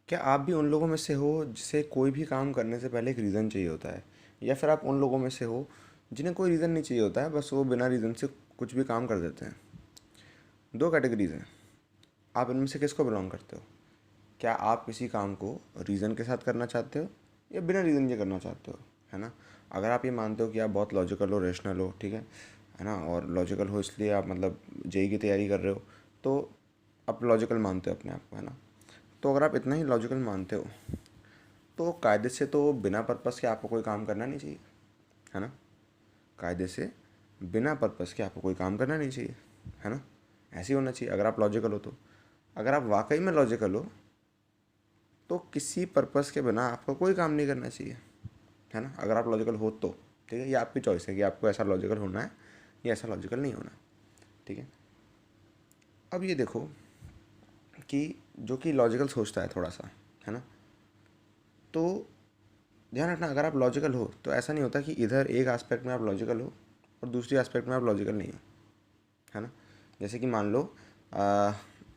क्या आप भी उन लोगों में से हो जिसे कोई भी काम करने से पहले एक रीज़न चाहिए होता है, या फिर आप उन लोगों में से हो जिन्हें कोई रीज़न नहीं चाहिए होता है, बस वो बिना रीज़न से कुछ भी काम कर देते हैं? दो कैटेगरीज हैं। आप इनमें से किसको बिलोंग करते हो? क्या आप किसी काम को रीज़न के साथ करना चाहते हो या बिना रीज़न के करना चाहते हो? है ना? अगर आप ये मानते हो कि आप बहुत लॉजिकल हो, रेशनल हो, ठीक है ना, और लॉजिकल हो इसलिए आप मतलब जेई की तैयारी कर रहे हो, तो आप लॉजिकल मानते हो अपने आप को, है ना? तो अगर आप इतना ही लॉजिकल मानते हो तो कायदे से तो बिना पर्पस के आपको कोई काम करना नहीं चाहिए, है ना? कायदे से बिना पर्पस के आपको कोई काम करना नहीं चाहिए, है ना? ऐसे ही होना चाहिए अगर आप लॉजिकल हो तो। अगर आप वाकई में लॉजिकल हो तो किसी पर्पस के बिना आपको कोई काम नहीं करना चाहिए, है ना? अगर आप लॉजिकल हो तो ठीक है, ये आपकी चॉइस है कि आपको ऐसा लॉजिकल होना है या ऐसा लॉजिकल नहीं होना, ठीक है? अब ये देखो कि जो कि लॉजिकल सोचता है थोड़ा सा, है ना, तो ध्यान रखना, अगर आप लॉजिकल हो तो ऐसा नहीं होता कि इधर एक एस्पेक्ट में आप लॉजिकल हो और दूसरी एस्पेक्ट में आप लॉजिकल नहीं हो, है ना? जैसे कि मान लो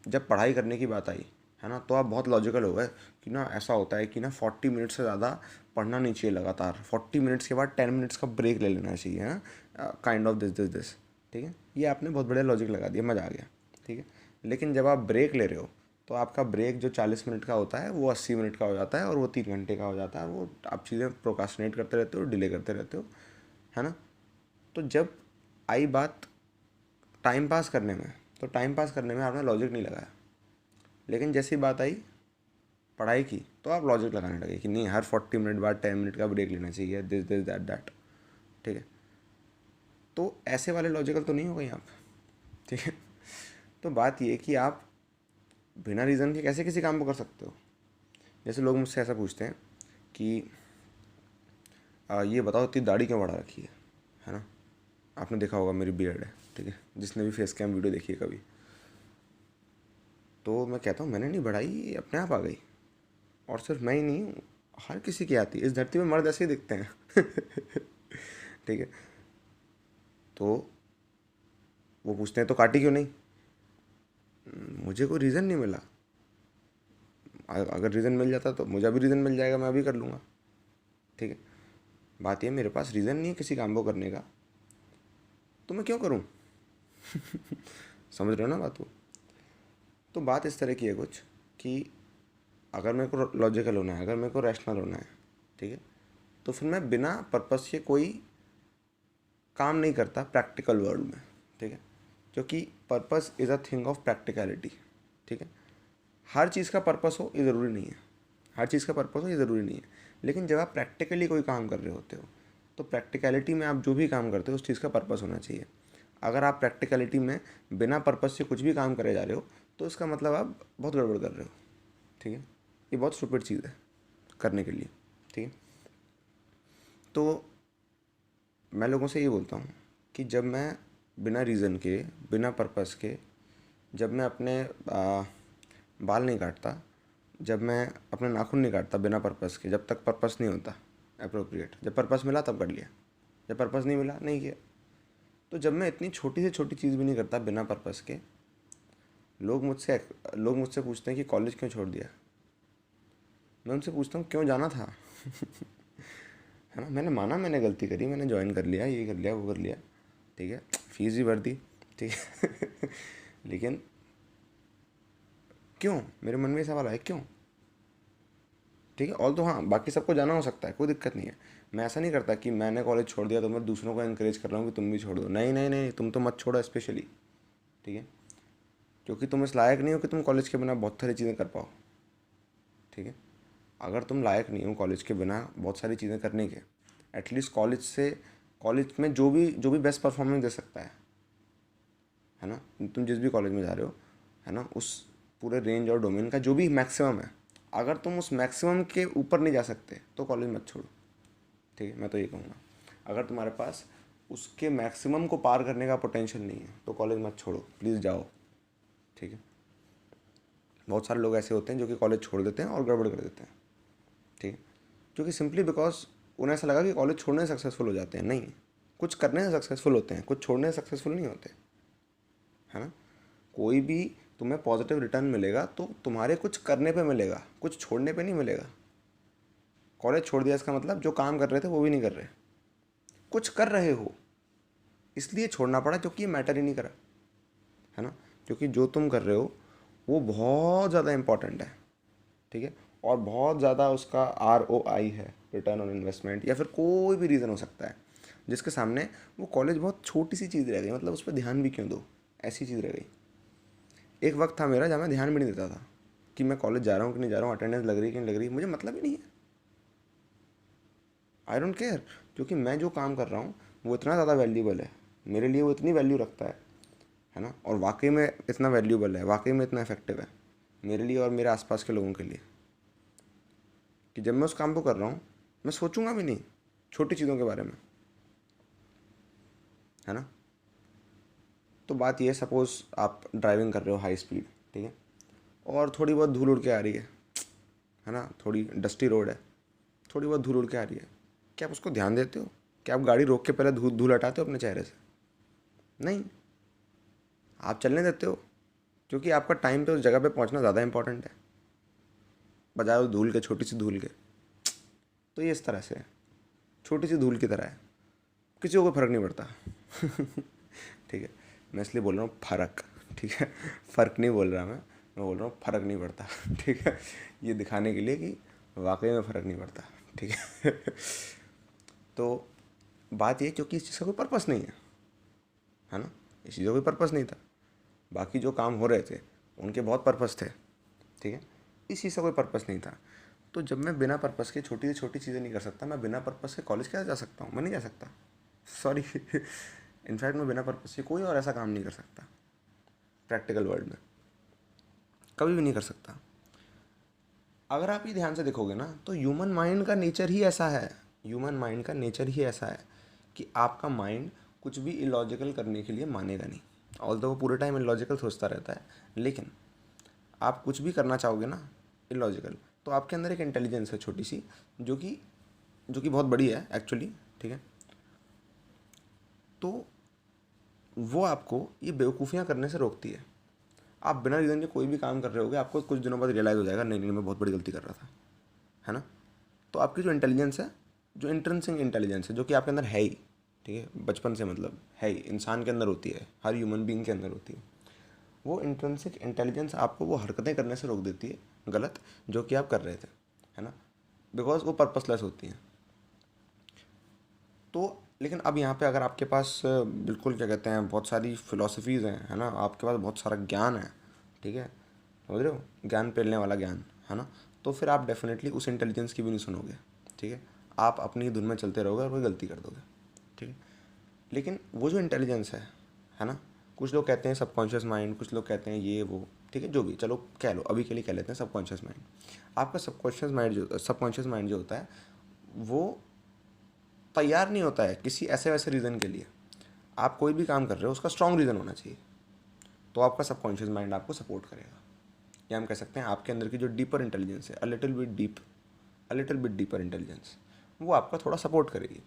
जब पढ़ाई करने की बात आई, है ना, तो आप बहुत लॉजिकल हो गए कि ना ऐसा होता है कि ना 40 मिनट से ज़्यादा पढ़ना नहीं चाहिए लगातार, 40 मिनट्स के बाद 10 मिनट्स का ब्रेक ले लेना चाहिए, है ना, kind of this this this, ठीक है? ये आपने बहुत बढ़िया लॉजिक लगा दिया, मज़ा आ गया, ठीक है? लेकिन जब आप ब्रेक ले रहे हो तो आपका ब्रेक जो 40 मिनट का होता है वो 80 मिनट का हो जाता है और वो 3 घंटे का हो जाता है। वो आप चीज़ें प्रोकास्टिनेट करते रहते हो, डिले करते रहते हो, है ना? तो जब आई बात टाइम पास करने में, तो टाइम पास करने में आपने लॉजिक नहीं लगाया, लेकिन जैसी बात आई पढ़ाई की तो आप लॉजिक लगाने लगे कि नहीं, हर 40 मिनट बाद 10 मिनट का ब्रेक लेना चाहिए, दिस दिस दैट दैट, ठीक है? तो ऐसे वाले लॉजिकल तो नहीं हो गए आप, ठीक है? तो बात ये कि आप बिना रीज़न के कैसे किसी काम को कर सकते हो? जैसे लोग मुझसे ऐसा पूछते हैं कि ये बताओ इतनी दाढ़ी क्यों बढ़ा रखी है ना? आपने देखा होगा मेरी बियर्ड है, ठीक है, जिसने भी फेस कैम वीडियो देखी है कभी। तो मैं कहता हूँ मैंने नहीं बढ़ाई, ये अपने आप आ गई। और सिर्फ मैं ही नहीं हूँ, हर किसी की आती है, इस धरती में मर्द ऐसे ही दिखते हैं ठीक है? तो वो पूछते हैं तो काटी क्यों नहीं? मुझे कोई रीज़न नहीं मिला। अगर रीज़न मिल जाता तो मुझे भी रीज़न मिल जाएगा, मैं भी कर लूँगा, ठीक है? बात ये मेरे पास रीज़न नहीं है किसी काम को करने का, तो मैं क्यों करूँ? समझ रहे हो ना बात को? तो बात इस तरह की है कुछ कि अगर मेरे को लॉजिकल होना है, अगर मेरे को रैशनल होना है, ठीक है, तो फिर मैं बिना पर्पस के कोई काम नहीं करता प्रैक्टिकल वर्ल्ड में, ठीक है? क्योंकि purpose is a thing of practicality, ठीक है? हर चीज़ का पर्पस हो ये ज़रूरी नहीं है, हर चीज़ का पर्पस हो ये ज़रूरी नहीं है, लेकिन जब आप प्रैक्टिकली कोई काम कर रहे होते हो तो प्रैक्टिकलिटी में आप जो भी काम करते हो उस चीज़ का पर्पस होना चाहिए। अगर आप प्रैक्टिकलिटी में बिना पर्पस से कुछ भी काम करे जा रहे हो तो इसका मतलब आप बहुत गड़बड़ कर रहे हो, ठीक है? ये बहुत स्टूपिड चीज़ है करने के लिए, ठीक है? तो मैं लोगों से ये बोलता हूँ कि जब मैं बिना रीज़न के, बिना पर्पस के, जब मैं अपने बाल नहीं काटता, जब मैं अपने नाखून नहीं काटता बिना पर्पस के, जब तक पर्पस नहीं होता अप्रोप्रिएट, जब पर्पस मिला तब कर लिया, जब पर्पस नहीं मिला नहीं किया। तो जब मैं इतनी छोटी से छोटी चीज़ भी नहीं करता बिना पर्पस के, लोग मुझसे पूछते हैं कि कॉलेज क्यों छोड़ दिया। मैं उनसे पूछता हूँ क्यों जाना था है ना? मैंने माना मैंने गलती करी, मैंने ज्वाइन कर लिया, ये कर लिया, वो कर लिया, ठीक है, फीस भी भर दी, ठीक है लेकिन क्यों? मेरे मन में ये सवाल आया क्यों, ठीक है? और तो हाँ, बाकी सबको जाना हो सकता है, कोई दिक्कत नहीं है। मैं ऐसा नहीं करता कि मैंने कॉलेज छोड़ दिया तो मैं दूसरों को एनकरेज कर रहा हूँ कि तुम भी छोड़ दो। नहीं नहीं नहीं, तुम तो मत छोड़ो स्पेशली, ठीक है? क्योंकि तुम इस लायक नहीं हो कि तुम कॉलेज के बिना बहुत सारी चीज़ें कर पाओ, ठीक है? अगर तुम लायक नहीं हो कॉलेज के बिना बहुत सारी चीज़ें करने के, एटलीस्ट कॉलेज में जो भी बेस्ट परफॉर्मेंस दे सकता है ना, तुम जिस भी कॉलेज में जा रहे हो, है ना, उस पूरे रेंज और डोमेन का जो भी मैक्सिमम है, अगर तुम उस मैक्सिमम के ऊपर नहीं जा सकते तो कॉलेज मत छोड़ो, ठीक है? मैं तो ये कहूँगा, अगर तुम्हारे पास उसके मैक्सिमम को पार करने का पोटेंशियल नहीं है तो कॉलेज मत छोड़ो, प्लीज़ जाओ, ठीक है? बहुत सारे लोग ऐसे होते हैं जो कि कॉलेज छोड़ देते हैं और गड़बड़ कर देते हैं, ठीक है? क्योंकि सिंपली बिकॉज उन्हें ऐसा लगा कि कॉलेज छोड़ने से सक्सेसफुल हो जाते हैं। नहीं, कुछ करने से सक्सेसफुल होते हैं, कुछ छोड़ने से सक्सेसफुल नहीं होते, है ना? कोई भी तुम्हें पॉजिटिव रिटर्न मिलेगा तो तुम्हारे कुछ करने पे मिलेगा, कुछ छोड़ने पे नहीं मिलेगा। कॉलेज छोड़ दिया इसका मतलब जो काम कर रहे थे वो भी नहीं कर रहे, कुछ कर रहे हो इसलिए छोड़ना पड़ा, क्योंकि ये मैटर ही नहीं करा, है ना। क्योंकि जो तुम कर रहे हो वो बहुत ज़्यादा इम्पॉर्टेंट है, ठीक है, और बहुत ज़्यादा उसका ROI है, रिटर्न ऑन इन्वेस्टमेंट, या फिर कोई भी रीज़न हो सकता है जिसके सामने वो कॉलेज बहुत छोटी सी चीज़ रह गई, मतलब उस पर ध्यान भी क्यों दो, ऐसी चीज़ रह गई। एक वक्त था मेरा जहाँ मैं ध्यान भी नहीं देता था कि मैं कॉलेज जा रहा हूँ कि नहीं जा रहा हूँ, अटेंडेंस लग रही है कि नहीं लग रही, मुझे मतलब ही नहीं है, आई डोंट केयर, क्योंकि मैं जो काम कर रहा हूँ वो इतना ज़्यादा वैल्यूबल है मेरे लिए, वो इतनी वैल्यू रखता है ना, और वाकई में इतना वैल्यूबल है, वाकई में इतना इफेक्टिव है मेरे लिए और मेरे आसपास के लोगों के लिए, कि जब मैं उस काम को कर रहा हूँ मैं सोचूंगा भी नहीं छोटी चीज़ों के बारे में, है ना। तो बात ये, सपोज़ आप ड्राइविंग कर रहे हो हाई स्पीड, ठीक है, और थोड़ी बहुत धूल उड़ के आ रही है ना, थोड़ी डस्टी रोड है, थोड़ी बहुत धूल उड़ के आ रही है, क्या आप उसको ध्यान देते हो? क्या आप गाड़ी रोक के पहले धूल धूल हटाते हो अपने चेहरे से? नहीं, आप चलने देते हो, क्योंकि आपका टाइम पे उस जगह पे पहुंचना ज़्यादा इंपॉर्टेंट है बजाय उस धूल के, छोटी सी धूल के। तो ये इस तरह से है, छोटी सी धूल की तरह है, किसी को कोई फ़र्क नहीं पड़ता। ठीक है, मैं इसलिए बोल रहा हूँ फ़र्क, ठीक है, फ़र्क नहीं बोल रहा मैं बोल रहा हूँ फ़र्क नहीं पड़ता। ठीक है, ये दिखाने के लिए कि वाकई में फ़र्क नहीं पड़ता, ठीक है। तो बात ये, क्योंकि इस चीज़ का कोई पर्पस नहीं है ना, इस चीज़ का कोई पर्पस नहीं था, बाकी जो काम हो रहे थे उनके बहुत पर्पस थे, ठीक है, इस चीज़ का कोई पर्पस नहीं था। तो जब मैं बिना पर्पस के छोटी से छोटी चीज़ें नहीं कर सकता, मैं बिना पर्पस के कॉलेज कैसे जा सकता हूँ? मैं नहीं जा सकता, सॉरी। इनफैक्ट मैं बिना पर्पस के कोई और ऐसा काम नहीं कर सकता प्रैक्टिकल वर्ल्ड में, कभी भी नहीं कर सकता। अगर आप ये ध्यान से देखोगे ना, तो ह्यूमन माइंड का नेचर ही ऐसा है, ह्यूमन माइंड का नेचर ही ऐसा है कि आपका माइंड कुछ भी इलॉजिकल करने के लिए मानेगा नहीं। ऑल्दो वो पूरे टाइम इलॉजिकल सोचता रहता है, लेकिन आप कुछ भी करना चाहोगे ना इलॉजिकल, तो आपके अंदर एक इंटेलिजेंस है छोटी सी, जो कि बहुत बड़ी है एक्चुअली, ठीक है। तो वो आपको ये बेवकूफ़ियाँ करने से रोकती है। आप बिना रीज़न के कोई भी काम कर रहे होगे, आपको कुछ दिनों बाद रियलाइज़ हो जाएगा, नहीं नहीं मैं बहुत बड़ी गलती कर रहा था, है ना। तो आपकी जो इंटेलिजेंस है, जो इंट्रिंसिक इंटेलिजेंस है, जो कि आपके अंदर है ही, ठीक है, बचपन से मतलब है ही, इंसान के अंदर होती है, हर ह्यूमन बीइंग के अंदर होती है, वो इंट्रिंसिक इंटेलिजेंस आपको वो हरकतें करने से रोक देती है गलत, जो कि आप कर रहे थे, है ना, बिकॉज वो पर्पसलेस होती हैं। तो लेकिन अब यहाँ पे अगर आपके पास बिल्कुल क्या कहते हैं, बहुत सारी फ़िलासफ़ीज़ हैं, है ना, आपके पास बहुत सारा ज्ञान है, ठीक है, समझ रहे हो, ज्ञान पेलने वाला ज्ञान, है ना, तो फिर आप डेफिनेटली उस इंटेलिजेंस की भी नहीं सुनोगे, ठीक है, आप अपनी धुन में चलते रहोगे और कोई गलती कर दोगे, ठीक है। लेकिन वो जो इंटेलिजेंस है ना, कुछ लोग कहते हैं सबकॉन्शियस माइंड, कुछ लोग कहते हैं ये वो, ठीक है, जो भी, चलो कह लो, अभी के लिए कह लेते हैं सबकॉन्शियस माइंड। आपका सबकॉन्शियस माइंड जो होता है वो तैयार नहीं होता है किसी ऐसे वैसे रीज़न के लिए। आप कोई भी काम कर रहे हो उसका स्ट्रॉन्ग रीज़न होना चाहिए, तो आपका सबकॉन्शियस माइंड आपको सपोर्ट करेगा, या हम कह सकते हैं आपके अंदर की जो डीपर इंटेलिजेंस है, a little bit deeper intelligence, वो आपका थोड़ा सपोर्ट करेगी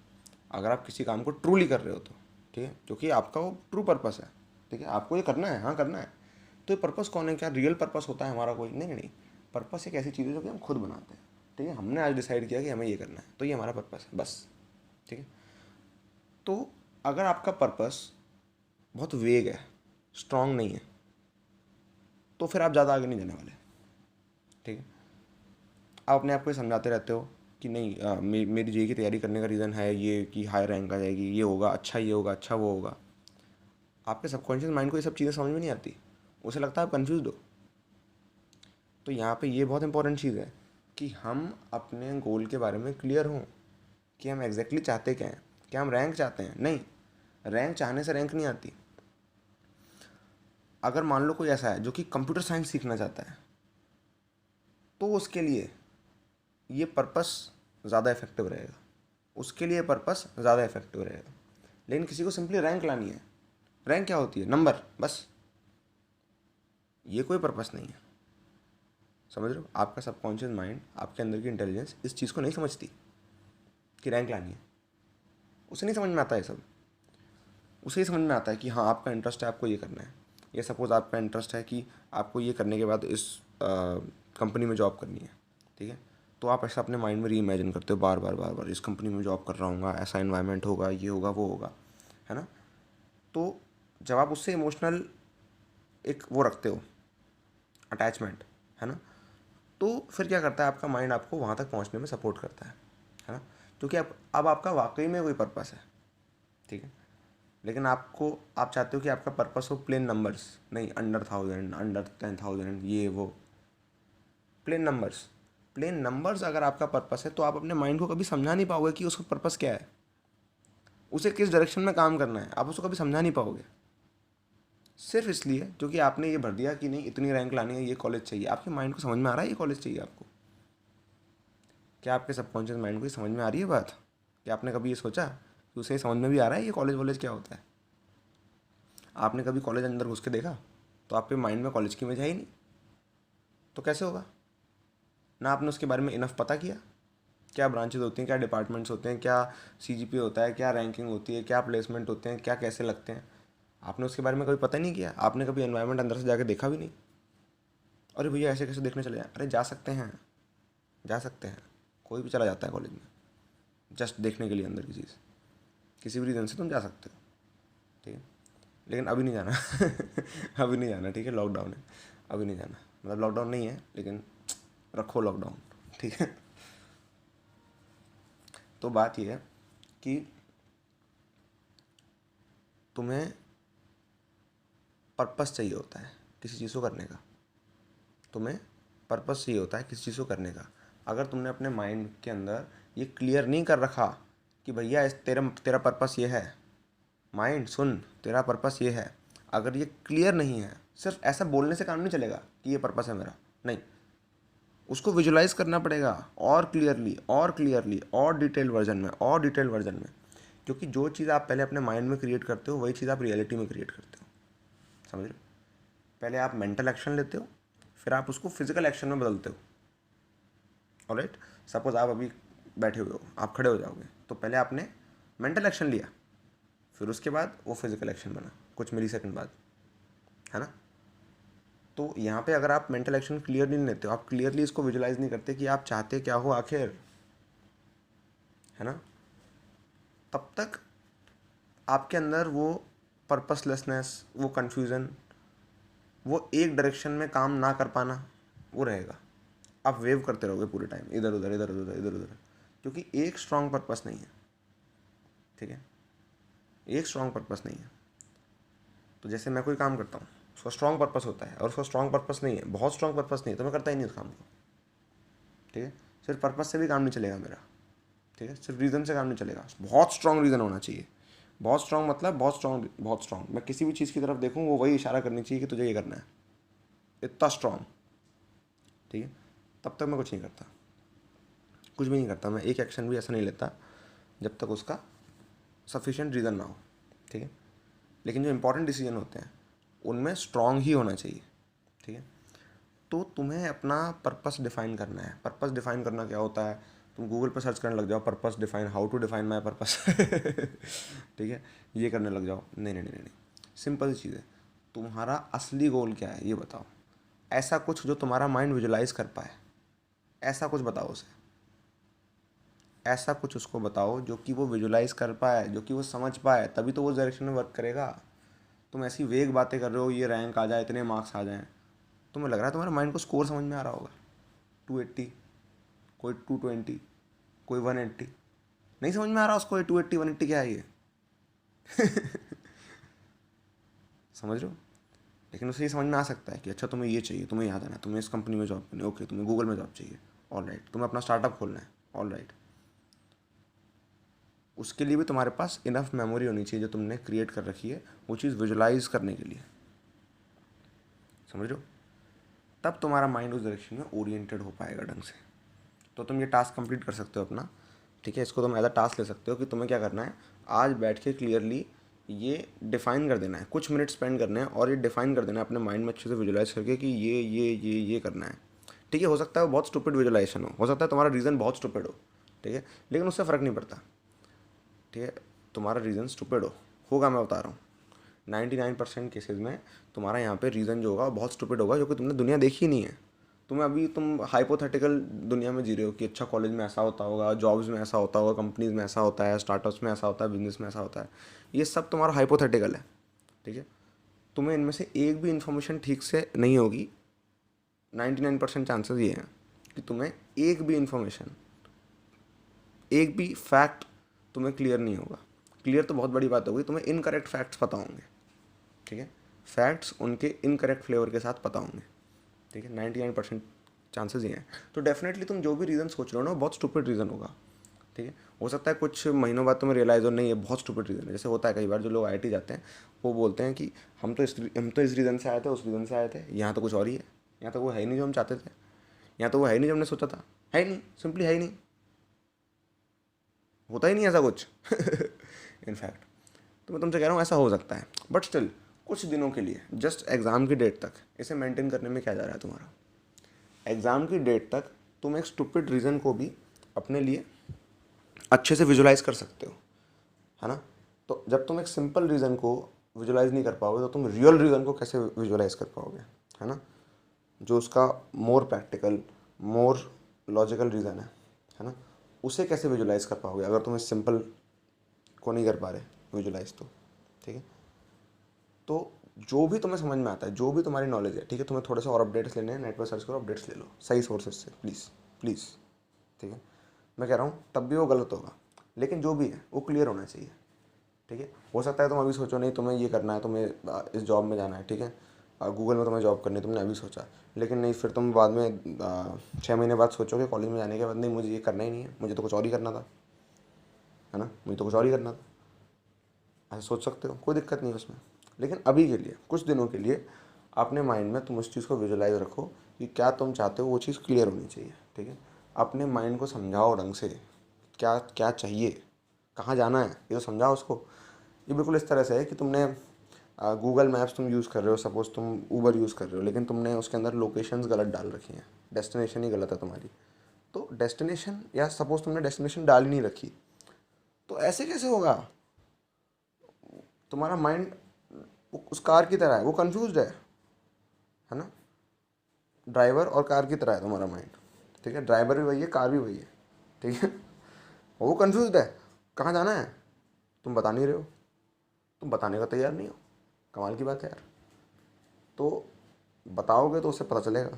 अगर आप किसी काम को ट्रूली कर रहे हो तो, ठीक है, क्योंकि आपका वो ट्रू पर्पस है, ठीक है, आपको ये करना है, हाँ करना है। तो ये पर्पस कौन है? क्या रियल पर्पस होता है हमारा कोई? नहीं नहीं नहीं, पर्पस एक ऐसी चीज़ है जो कि हम खुद बनाते हैं, ठीक है, हमने आज डिसाइड किया कि हमें ये करना है, तो ये हमारा पर्पस है बस, ठीक है। तो अगर आपका पर्पस बहुत वेग है, स्ट्रांग नहीं है, तो फिर आप ज़्यादा आगे नहीं जाने वाले, ठीक है। आप अपने आप को ये समझाते रहते हो कि नहीं मेरी जेई की तैयारी करने का रीज़न है ये कि हाई रैंक आ जाएगी, ये होगा अच्छा, ये होगा अच्छा, वो होगा। आपके सबकॉन्शियस माइंड को ये सब चीज़ें समझ में नहीं आती, उसे लगता है आप कन्फ्यूज़ हो। तो यहाँ पे ये बहुत इंपॉर्टेंट चीज़ है कि हम अपने गोल के बारे में क्लियर हों कि हम एग्जैक्टली चाहते क्या हैं। क्या हम रैंक चाहते हैं? नहीं, रैंक चाहने से रैंक नहीं आती। अगर मान लो कोई ऐसा है जो कि कंप्यूटर साइंस सीखना चाहता है, तो उसके लिए ये पर्पस ज़्यादा इफेक्टिव रहेगा, उसके लिए पर्पस ज़्यादा इफेक्टिव रहेगा। लेकिन किसी को सिंपली रैंक लानी है, रैंक क्या होती है? नंबर, बस, ये कोई पर्पस नहीं है। समझ रहे हो? आपका सबकॉन्शियस माइंड, आपके अंदर की इंटेलिजेंस इस चीज़ को नहीं समझती कि रैंक लानी है, उसे नहीं समझ में आता है सब। उसे ही समझ में आता है कि हाँ आपका इंटरेस्ट है, आपको ये करना है। या सपोज़ आपका इंटरेस्ट है कि आपको ये करने के बाद इस कंपनी में जॉब करनी है, ठीक है, तो आप ऐसा अपने माइंड में री इमेजिन करते हो बार बार बार बार, इस कंपनी में जॉब कर रहा हूँ, ऐसा इन्वायरमेंट होगा, ये होगा, वो होगा, है ना। तो जब आप उससे इमोशनल एक वो रखते हो अटैचमेंट, है ना, तो फिर क्या करता है आपका माइंड, आपको वहाँ तक पहुँचने में सपोर्ट करता है ना, क्योंकि अब आपका वाकई में कोई पर्पस है, ठीक है। लेकिन आप चाहते हो कि आपका पर्पस हो प्लेन नंबर्स, नहीं अंडर 1000, अंडर 10,000, ये वो, प्लेन नंबर्स अगर आपका पर्पस है तो आप अपने माइंड को कभी समझा नहीं पाओगे कि उसका पर्पस क्या है, उसे किस डायरेक्शन में काम करना है, आप उसको कभी समझा नहीं पाओगे। सिर्फ इसलिए क्योंकि आपने ये भर दिया कि नहीं इतनी रैंक लानी है, ये कॉलेज चाहिए। आपके माइंड को समझ में आ रहा है ये कॉलेज चाहिए आपको? क्या आपके सबकॉन्शियस माइंड को ये समझ में आ रही है बात? क्या आपने कभी ये सोचा कि उसे समझ में भी आ रहा है ये कॉलेज वॉलेज क्या होता है? आपने कभी कॉलेज अंदर घुस के देखा? तो आपके माइंड में कॉलेज की इमेज है ही नहीं, तो कैसे होगा? ना आपने उसके बारे में इनफ पता किया, क्या ब्रांचेज होती हैं, क्या डिपार्टमेंट्स होते हैं, क्या सीजीपी होता है, क्या रैंकिंग होती है, क्या प्लेसमेंट होते हैं, क्या कैसे लगते हैं, आपने उसके बारे में कभी पता नहीं किया। आपने कभी एनवायरनमेंट अंदर से जाके देखा भी नहीं। अरे भैया ऐसे कैसे देखने चले जाएं? अरे जा सकते हैं, जा सकते हैं, कोई भी चला जाता है कॉलेज में जस्ट देखने के लिए अंदर की चीज़, किसी भी रीज़न से तुम जा सकते हो, ठीक है। लेकिन अभी नहीं जाना अभी नहीं जाना, ठीक है, लॉकडाउन है, अभी नहीं जाना, मतलब लॉकडाउन नहीं है लेकिन रखो लॉकडाउन, ठीक है। तो बात यह है कि तुम्हें पर्पस चाहिए होता है किसी चीज़ को करने का, तुम्हें पर्पस चाहिए होता है किसी चीज़ को करने का। अगर तुमने अपने माइंड के अंदर ये क्लियर नहीं कर रखा कि भैया इस तेरा तेरा पर्पस ये है, माइंड सुन, तेरा पर्पस ये है, अगर ये क्लियर नहीं है, सिर्फ ऐसा बोलने से काम नहीं चलेगा कि ये पर्पस है मेरा, नहीं, उसको विजुलाइज करना पड़ेगा और क्लियरली और क्लियरली और डिटेल वर्जन में और डिटेल वर्जन में, क्योंकि जो चीज़ आप पहले अपने माइंड में क्रिएट करते हो वही चीज़ आप रियलिटी में क्रिएट करते हो, समझ लो। पहले आप मेंटल एक्शन लेते हो, फिर आप उसको फिजिकल एक्शन में बदलते हो। ऑलराइट, सपोज आप अभी बैठे हुए हो, आप खड़े हो जाओगे, तो पहले आपने मेंटल एक्शन लिया, फिर उसके बाद वो फिजिकल एक्शन बना कुछ मिली सेकंड बाद, है ना। तो यहाँ पे अगर आप मेंटल एक्शन क्लियरली नहीं लेते हो, आप क्लियरली इसको विजुलाइज नहीं करते कि आप चाहते क्या हो आखिर, है ना, तब तक आपके अंदर वो पर्पसलेसनेस, वो कन्फ्यूज़न, वो एक डायरेक्शन में काम ना कर पाना वो रहेगा। आप वेव करते रहोगे पूरे टाइम, इधर उधर इधर उधर इधर उधर, क्योंकि एक स्ट्रॉन्ग पर्पस नहीं है, ठीक है, एक स्ट्रॉन्ग पर्पस नहीं है। तो जैसे मैं कोई काम करता हूँ, उसका स्ट्रॉन्ग पर्पस होता है, और उसका स्ट्रॉन्ग पर्पस नहीं है, बहुत स्ट्रॉन्ग पर्पस नहीं है, तो मैं करता ही नहीं उस काम को, ठीक है। सिर्फ पर्पस से भी काम नहीं चलेगा मेरा, ठीक है, सिर्फ रीज़न से काम नहीं चलेगा, बहुत स्ट्रॉन्ग रीज़न होना चाहिए। बहुत स्ट्रॉन्ग मतलब बहुत स्ट्रॉन्ग, बहुत स्ट्रॉन्ग, मैं किसी भी चीज़ की तरफ देखूँ वो वही इशारा करनी चाहिए कि तुझे ये करना है, इतना स्ट्रॉन्ग, ठीक है। तब तक मैं कुछ नहीं करता, कुछ भी नहीं करता, मैं एक एक्शन भी ऐसा नहीं लेता जब तक उसका सफिशिएंट रीज़न ना हो, ठीक है। लेकिन जो इंपॉर्टेंट डिसीजन होते हैं उनमें स्ट्रॉन्ग ही होना चाहिए, ठीक है। तो तुम्हें अपना पर्पस डिफाइन करना है। पर्पस डिफाइन करना क्या होता है? तुम गूगल पर सर्च करने लग जाओ purpose define, how to define my purpose ठीक है, ये करने लग जाओ। नहीं नहीं नहीं नहीं, सिंपल सी चीज़ है, तुम्हारा असली गोल क्या है ये बताओ। ऐसा कुछ जो तुम्हारा माइंड विजुलाइज कर पाए, ऐसा कुछ बताओ उसे, ऐसा कुछ उसको बताओ जो कि वो विजुलाइज कर पाए, जो कि वो समझ पाए, तभी तो वो उस डायरेक्शन में वर्क करेगा। तुम ऐसी वेग बातें कर रहे हो, ये रैंक आ जाए, इतने मार्क्स आ जाएं, तुम्हें लग रहा है तुम्हारे माइंड को स्कोर समझ में आ रहा होगा, 280, कोई 220, कोई 180, नहीं समझ में आ रहा उसको ये 280 180 क्या है ये समझ रहे हो। लेकिन उसे ये समझ में आ सकता है कि अच्छा तुम्हें ये चाहिए, तुम्हें यहाँ जाना है, तुम्हें इस कंपनी में जॉब करनी है, ओके, तुम्हें गूगल में जॉब चाहिए, ऑल राइट, तुम्हें अपना स्टार्टअप खोलना है, ऑल राइट। उसके लिए भी तुम्हारे पास इनफ मेमोरी होनी चाहिए जो तुमने क्रिएट कर रखी है वो चीज़ विजुलाइज करने के लिए, समझ रहे हो। तब तुम्हारा माइंड उस डायरेक्शन में ओरिएंटेड हो पाएगा ढंग से। तो तुम ये टास्क कंप्लीट कर सकते हो अपना, ठीक है। इसको तुम एज अ टास्क ले सकते हो कि तुम्हें क्या करना है, आज बैठ के क्लियरली ये डिफाइन कर देना है, कुछ मिनट स्पेंड करने हैं और ये डिफाइन कर देना है अपने माइंड में अच्छे से विजुलाइज करके कि ये करना है, ठीक है। हो सकता है वो बहुत स्टूपिड विजुलाइजेशन हो सकता है तुम्हारा रीज़न बहुत स्टूपिड हो, ठीक है, लेकिन उससे फ़र्क नहीं पड़ता, ठीक है। तुम्हारा रीज़न स्टूपिड होगा, मैं बता रहा हूँ, 99% केसेस में तुम्हारा यहाँ पे रीज़न जो होगा वो बहुत स्टूपिड होगा, जो कि तुमने दुनिया देखी नहीं है। तुम हाइपोथेटिकल दुनिया में जी रहे हो कि अच्छा कॉलेज में ऐसा होता होगा, जॉब्स में ऐसा होता होगा, कंपनीज में ऐसा होता है, स्टार्टअप्स में ऐसा होता है, बिजनेस में ऐसा होता है। ये सब तुम्हारा हाइपोथेटिकल है, ठीक है। तुम्हें इनमें से एक भी इन्फॉर्मेशन ठीक से नहीं होगी। 99% चांसेस ये हैं कि तुम्हें एक भी इन्फॉर्मेशन, एक भी फैक्ट तुम्हें क्लियर नहीं होगा। क्लियर तो बहुत बड़ी बात होगी, तुम्हें इनकरेक्ट फैक्ट्स पता होंगे, ठीक है। फैक्ट्स उनके इनकरेक्ट फ्लेवर के साथ पता होंगे, ठीक है। 99% चांसेस ये हैं। तो डेफिनेटली तुम जो भी रीज़न सोच रहे हो ना, बहुत स्टूपिड रीज़न होगा, ठीक है। हो सकता है कुछ महीनों बाद तुम्हें रियलाइज़ हो नहीं ये बहुत स्टूपिड रीज़न है। जैसे होता है कई बार जो लोग आईआईटी जाते हैं वो बोलते हैं कि हम तो इस रीज़न से आए थे, उस रीज़न से आए थे, यहाँ तो कुछ और ही है, यहाँ तो वो है ही नहीं जो हम चाहते थे, यहाँ तो वो है ही नहीं जो हमने सोचा था, है ही नहीं, सिंपली है ही नहीं, होता ही नहीं ऐसा कुछ। इनफैक्ट तो मैं तुमसे कह रहा हूँ ऐसा हो सकता है, बट स्टिल कुछ दिनों के लिए, जस्ट एग्ज़ाम की डेट तक इसे मेंटेन करने में क्या जा रहा है तुम्हारा। एग्ज़ाम की डेट तक तुम एक स्टूपिड रीज़न को भी अपने लिए अच्छे से विजुलाइज कर सकते हो, है ना। तो जब तुम एक सिंपल रीज़न को विजुलाइज नहीं कर पाओगे तो तुम रियल रीज़न को कैसे विजुलाइज कर पाओगे, है ना। जो उसका more practical, more logical reason है ना, उसे कैसे विजुलाइज कर पाओगे अगर तुम इस सिंपल को नहीं कर पा रहे विजुलाइज, तो ठीक है। तो जो भी तुम्हें समझ में आता है, जो भी तुम्हारी नॉलेज है, ठीक है, तुम्हें थोड़े से और अपडेट्स लेने हैं, नेट पर सर्च करो, अपडेट्स ले लो सही सोर्सेज से, प्लीज़ प्लीज़, ठीक है। मैं कह रहा हूँ तब भी वो गलत होगा, लेकिन जो भी है वो क्लियर होना चाहिए, ठीक है। हो सकता है तुम अभी सोचो नहीं तुम्हें ये करना है, तुम्हें इस जॉब में जाना है, ठीक है, गूगल में तुम्हें जॉब करनी है, तुमने अभी सोचा, लेकिन नहीं फिर तुम बाद में 6 महीने बाद सोचोगे कॉलेज में जाने के बाद, नहीं मुझे ये करना ही नहीं है, मुझे तो कुछ और ही करना था, है ना, मुझे तो कुछ और ही करना था। ऐसा सोच सकते हो, कोई दिक्कत नहीं है उसमें। लेकिन अभी के लिए, कुछ दिनों के लिए अपने माइंड में तुम उस चीज़ को विजुलाइज रखो कि क्या तुम चाहते हो, वो चीज़ क्लियर होनी चाहिए, ठीक है। अपने माइंड को समझाओ ढंग से, क्या क्या चाहिए, कहाँ जाना है, ये तो समझाओ उसको। ये बिल्कुल इस तरह से है कि तुमने गूगल मैप्स तुम यूज़ कर रहे हो, सपोज़ तुम ऊबर यूज़ कर रहे हो, लेकिन तुमने उसके अंदर लोकेशंस गलत डाल रखी हैं, डेस्टिनेशन ही गलत है तुम्हारी। तो डेस्टिनेशन, या सपोज़ तुमने डेस्टिनेशन डाल ही नहीं रखी, तो ऐसे कैसे होगा। तुम्हारा माइंड उस कार की तरह है, वो कंफ्यूज्ड है ना। ड्राइवर और कार की तरह है तुम्हारा माइंड, ठीक है। ड्राइवर भी वही है, कार भी वही है, ठीक है। और वो कंफ्यूज्ड है, कहाँ जाना है तुम बता नहीं रहे हो, तुम बताने का तैयार नहीं हो। कमाल की बात है यार। तो बताओगे तो उसे पता चलेगा,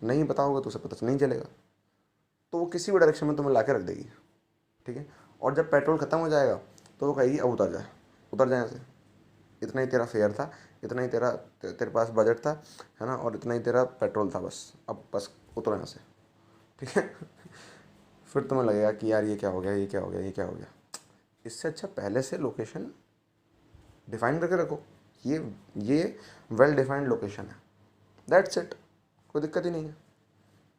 नहीं बताओगे तो उसे पता नहीं चलेगा, तो वो किसी भी डायरेक्शन में तुम्हें ला के रख देगी, ठीक है। और जब पेट्रोल ख़त्म हो जाएगा तो वो कहेगी अब उतर जाए, उतर जाए से, इतना ही तेरा फेयर था, इतना ही तेरे पास बजट था, है ना, और इतना ही तेरा पेट्रोल था, बस अब बस उतरो यहाँ से, ठीक है। फिर तुम्हें लगेगा कि यार ये क्या हो गया, ये क्या हो गया, ये क्या हो गया। इससे अच्छा पहले से लोकेशन डिफाइन करके रखो, ये वेल डिफाइंड लोकेशन है, दैट्स इट, कोई दिक्कत ही नहीं है,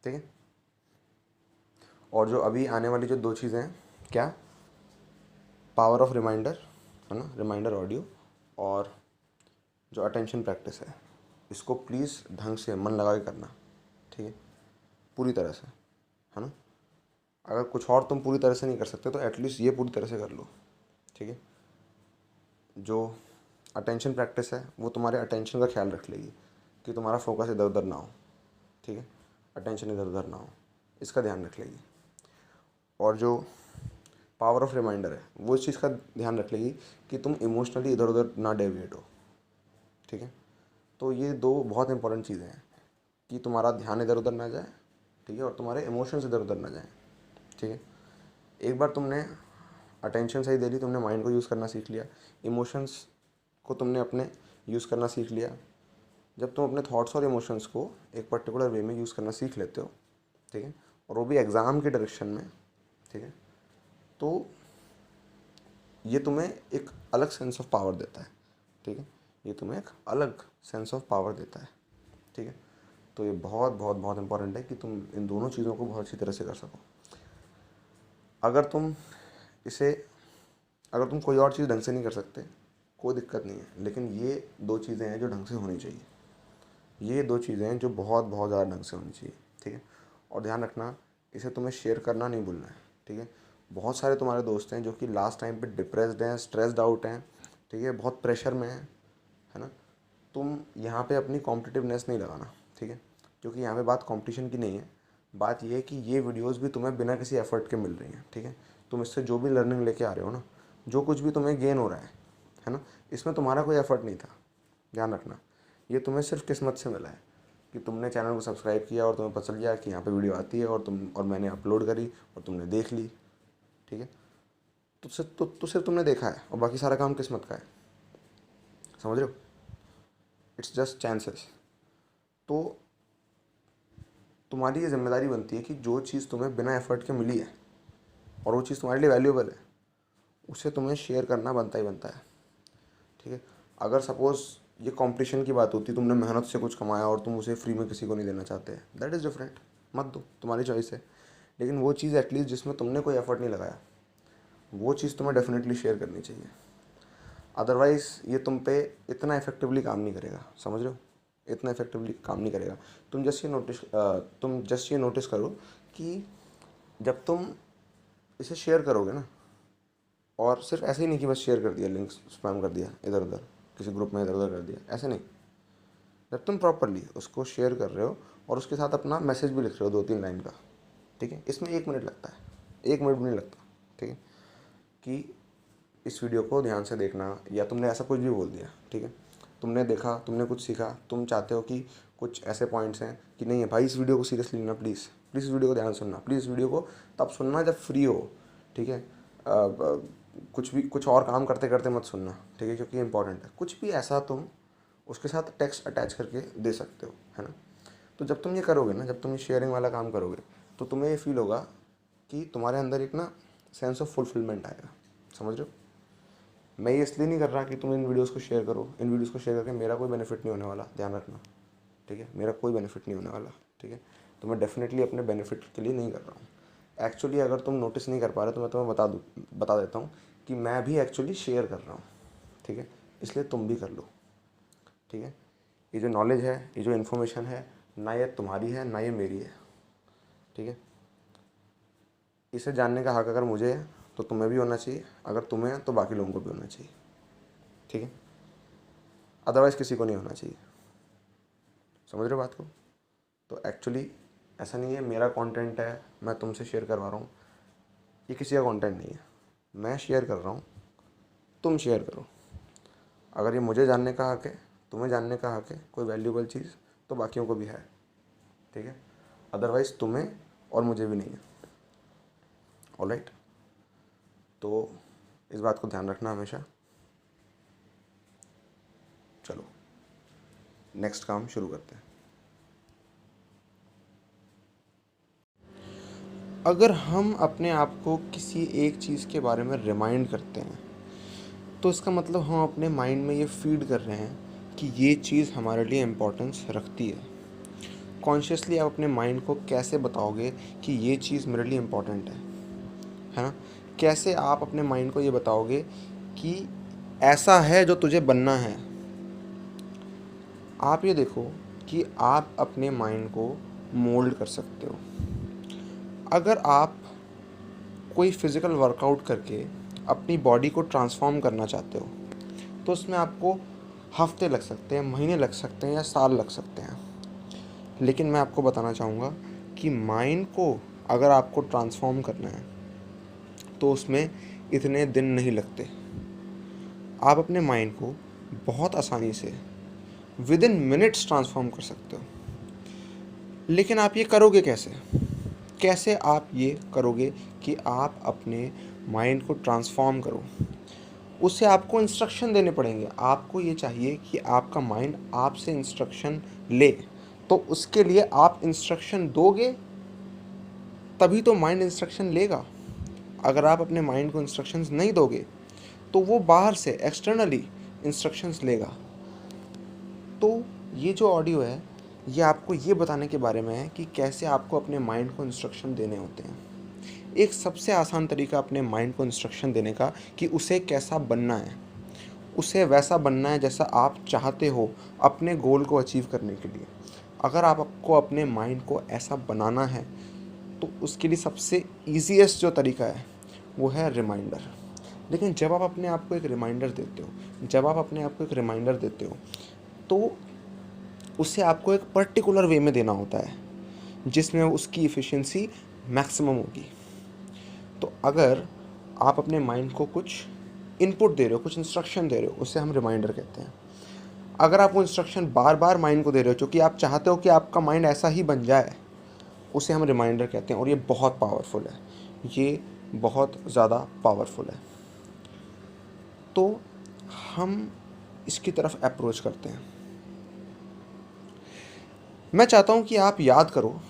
ठीक है। और जो अभी आने वाली जो 2 चीज़ें हैं, क्या, पावर ऑफ रिमाइंडर, है ना, रिमाइंडर ऑडियो, और जो अटेंशन प्रैक्टिस है, इसको प्लीज़ ढंग से मन लगा के करना, ठीक है, पूरी तरह से, है ना। अगर कुछ और तुम पूरी तरह से नहीं कर सकते तो एटलीस्ट ये पूरी तरह से कर लो, ठीक है। जो अटेंशन प्रैक्टिस है वो तुम्हारे अटेंशन का ख्याल रख लेगी कि तुम्हारा फोकस इधर उधर ना हो, ठीक है, अटेंशन इधर उधर ना हो, इसका ध्यान रख लेगी। और जो पावर ऑफ रिमाइंडर है वो इस चीज़ का ध्यान रख लेगी कि तुम इमोशनली इधर उधर ना डेविएट हो, ठीक है। तो ये 2 बहुत इंपॉर्टेंट चीज़ें हैं कि तुम्हारा ध्यान इधर उधर ना जाए, ठीक है, और तुम्हारे इमोशंस इधर उधर ना जाएँ, ठीक है। एक बार तुमने अटेंशन सही दे ली, तुमने माइंड को यूज़ करना सीख लिया, इमोशंस को तुमने अपने यूज़ करना सीख लिया। जब तुम अपने थॉट्स और इमोशंस को एक पर्टिकुलर वे में यूज़ करना सीख लेते हो, ठीक है, और वो भी एग्ज़ाम के डायरेक्शन में, ठीक है, तो ये तुम्हें एक अलग सेंस ऑफ पावर देता है, ठीक है, ये तुम्हें एक अलग सेंस ऑफ पावर देता है, ठीक है। तो ये बहुत बहुत बहुत इंपॉर्टेंट है कि तुम इन दोनों चीज़ों को बहुत अच्छी तरह से कर सको। अगर तुम इसे अगर तुम कोई और चीज़ ढंग से नहीं कर सकते कोई दिक्कत नहीं है, लेकिन ये 2 चीज़ें हैं जो ढंग से होनी चाहिए, ये 2 चीज़ें हैं जो बहुत बहुत ज़्यादा ढंग से होनी चाहिए, ठीक है। और ध्यान रखना, इसे तुम्हें शेयर करना नहीं भूलना है, ठीक है। बहुत सारे तुम्हारे दोस्त हैं जो कि लास्ट टाइम पे डिप्रेस्ड हैं, स्ट्रेस्ड आउट हैं, ठीक है, बहुत प्रेशर में हैं, है ना। तुम यहाँ पे अपनी कॉम्पिटिटिवनेस नहीं लगाना, ठीक है, क्योंकि यहाँ पे बात कंपटीशन की नहीं है। बात ये है कि ये वीडियोस भी तुम्हें बिना किसी एफर्ट के मिल रही हैं, ठीक है। तुम इससे जो भी लर्निंग लेके आ रहे हो ना, जो कुछ भी तुम्हें गेन हो रहा है ना, इसमें तुम्हारा कोई एफर्ट नहीं था, ध्यान रखना। ये तुम्हें सिर्फ किस्मत से मिला है कि तुमने चैनल को सब्सक्राइब किया और तुम्हें पता चल गया कि यहाँ पे वीडियो आती है और मैंने अपलोड करी और तुमने देख ली, ठीक है। तो सिर्फ तुमने देखा है और बाकी सारा काम किस्मत का है, समझ रहे हो। It's just chances. तो तुम्हारी ये जिम्मेदारी बनती है कि जो चीज़ तुम्हें बिना एफर्ट के मिली है और वो चीज़ तुम्हारे लिए वैल्यूएबल है, उसे तुम्हें शेयर करना बनता ही बनता है, ठीक है। अगर सपोज़ ये कंपटीशन की बात होती, तुमने मेहनत से कुछ कमाया और तुम उसे फ्री में किसी को नहीं देना चाहते, दैट इज़ डिफरेंट, मत दो, तुम्हारी चॉइस है। लेकिन वो चीज़ एटलीस्ट जिसमें तुमने कोई एफर्ट नहीं लगाया, वो चीज़ तुम्हें डेफिनेटली शेयर करनी चाहिए। अदरवाइज़ ये तुम पे इतना इफेक्टिवली काम नहीं करेगा, समझ रहे हो, इतना इफेक्टिवली काम नहीं करेगा। तुम जस्ट ये नोटिस करो कि जब तुम इसे शेयर करोगे ना, और सिर्फ ऐसे ही नहीं कि बस शेयर कर दिया, लिंक स्पैम कर दिया इधर उधर, किसी ग्रुप में इधर उधर कर दिया, ऐसे नहीं। जब तुम प्रॉपरली उसको शेयर कर रहे हो और उसके साथ अपना मैसेज भी लिख रहे हो 2-3 लाइन का, ठीक है, इसमें 1 मिनट लगता है, 1 मिनट भी नहीं लगता, ठीक है, कि इस वीडियो को ध्यान से देखना, या तुमने ऐसा कुछ भी बोल दिया, ठीक है, तुमने देखा, तुमने कुछ सीखा, तुम चाहते हो कि कुछ ऐसे पॉइंट्स हैं कि नहीं है भाई, इस वीडियो को सीरियसली लेना, प्लीज़ प्लीज़ इस वीडियो को ध्यान से सुनना, प्लीज़ इस वीडियो को तब सुनना जब फ्री हो, ठीक है। कुछ और काम करते करते मत सुनना, ठीक है, क्योंकि इंपॉर्टेंट है। कुछ भी ऐसा तुम उसके साथ टेक्स्ट अटैच करके दे सकते हो, है ना। तो जब तुम ये करोगे ना, जब तुम ये शेयरिंग वाला काम करोगे, तो तुम्हें ये फील होगा कि तुम्हारे अंदर एक ना सेंस ऑफ फुलफिलमेंट आएगा, समझ रहे हो। मैं ये इसलिए नहीं कर रहा कि तुम इन वीडियोस को शेयर करो, इन वीडियोस को शेयर करके मेरा कोई बेनिफिट नहीं होने वाला, ध्यान रखना, ठीक है, मेरा कोई बेनिफिट नहीं होने वाला, ठीक है। तो मैं डेफिनेटली अपने बेनिफिट के लिए नहीं कर रहा हूँ। एक्चुअली अगर तुम नोटिस नहीं कर पा रहे तो मैं तुम्हें बता देता हूँ कि मैं भी एक्चुअली शेयर कर रहा हूँ, ठीक है, इसलिए तुम भी कर लो, ठीक है। ये जो नॉलेज है, ये जो इन्फॉर्मेशन है, ना ये तुम्हारी है ना ये मेरी है, ठीक है। इसे जानने का हक अगर मुझे है तो तुम्हें भी होना चाहिए, अगर तुम्हें है तो बाकी लोगों को भी होना चाहिए, ठीक है। अदरवाइज़ किसी को नहीं होना चाहिए, समझ रहे हो बात को। तो एक्चुअली ऐसा नहीं है मेरा कंटेंट है मैं तुमसे शेयर करवा रहा हूँ, ये किसी का कंटेंट नहीं है, मैं शेयर कर रहा हूँ, तुम शेयर करो। अगर ये मुझे जानने का हक है, तुम्हें जानने का हक है कोई वैल्यूबल चीज़, तो बाकियों को भी है, ठीक है। अदरवाइज़ तुम्हें और मुझे भी नहीं है, ऑलराइट। तो इस बात को ध्यान रखना हमेशा। चलो नेक्स्ट काम शुरू करते हैं। अगर हम अपने आप को किसी एक चीज़ के बारे में रिमाइंड करते हैं, तो इसका मतलब हम अपने माइंड में ये फीड कर रहे हैं कि ये चीज़ हमारे लिए इम्पोर्टेंस रखती है। कॉन्शियसली आप अपने माइंड को कैसे बताओगे कि ये चीज़ मेरे लिए इम्पोर्टेंट है ना। कैसे आप अपने माइंड को ये बताओगे कि ऐसा है जो तुझे बनना है। आप ये देखो कि आप अपने माइंड को मोल्ड कर सकते हो। अगर आप कोई फ़िज़िकल वर्कआउट करके अपनी बॉडी को ट्रांसफॉर्म करना चाहते हो, तो उसमें आपको हफ्ते लग सकते हैं, महीने लग सकते हैं या साल लग सकते हैं। लेकिन मैं आपको बताना चाहूँगा कि माइंड को अगर आपको ट्रांसफॉर्म करना है तो उसमें इतने दिन नहीं लगते। आप अपने माइंड को बहुत आसानी से विद इन मिनट्स ट्रांसफॉर्म कर सकते हो। लेकिन आप ये करोगे कैसे? कैसे आप ये करोगे कि आप अपने माइंड को ट्रांसफॉर्म करो? उससे आपको इंस्ट्रक्शन देने पड़ेंगे। आपको ये चाहिए कि आपका माइंड आपसे इंस्ट्रक्शन ले, तो उसके लिए आप इंस्ट्रक्शन दोगे तभी तो माइंड इंस्ट्रक्शन लेगा। अगर आप अपने माइंड को इंस्ट्रक्शंस नहीं दोगे तो वो बाहर से एक्सटर्नली इंस्ट्रक्शंस लेगा। तो ये जो ऑडियो है ये आपको ये बताने के बारे में है कि कैसे आपको अपने माइंड को इंस्ट्रक्शन देने होते हैं। एक सबसे आसान तरीका अपने माइंड को इंस्ट्रक्शन देने का कि उसे कैसा बनना है, उसे वैसा बनना है जैसा आप चाहते हो अपने गोल को अचीव करने के लिए। अगर आपको अपने माइंड को ऐसा बनाना है तो उसके लिए सबसे ईजीएस्ट जो तरीका है वो है रिमाइंडर। लेकिन जब आप अपने आप को एक रिमाइंडर देते हो, तो उसे आपको एक पर्टिकुलर वे में देना होता है जिसमें उसकी एफिशिएंसी मैक्सिमम होगी। तो अगर आप अपने माइंड को कुछ इनपुट दे रहे हो, कुछ इंस्ट्रक्शन दे रहे हो, उसे हम रिमाइंडर कहते हैं। अगर आप वो इंस्ट्रक्शन बार बार माइंड को दे रहे हो क्योंकि आप चाहते हो कि आपका माइंड ऐसा ही बन जाए, उसे हम रिमाइंडर कहते हैं। और ये बहुत पावरफुल है, ये बहुत ज़्यादा पावरफुल है। तो हम इसकी तरफ अप्रोच करते हैं। मैं चाहता हूँ कि आप याद करो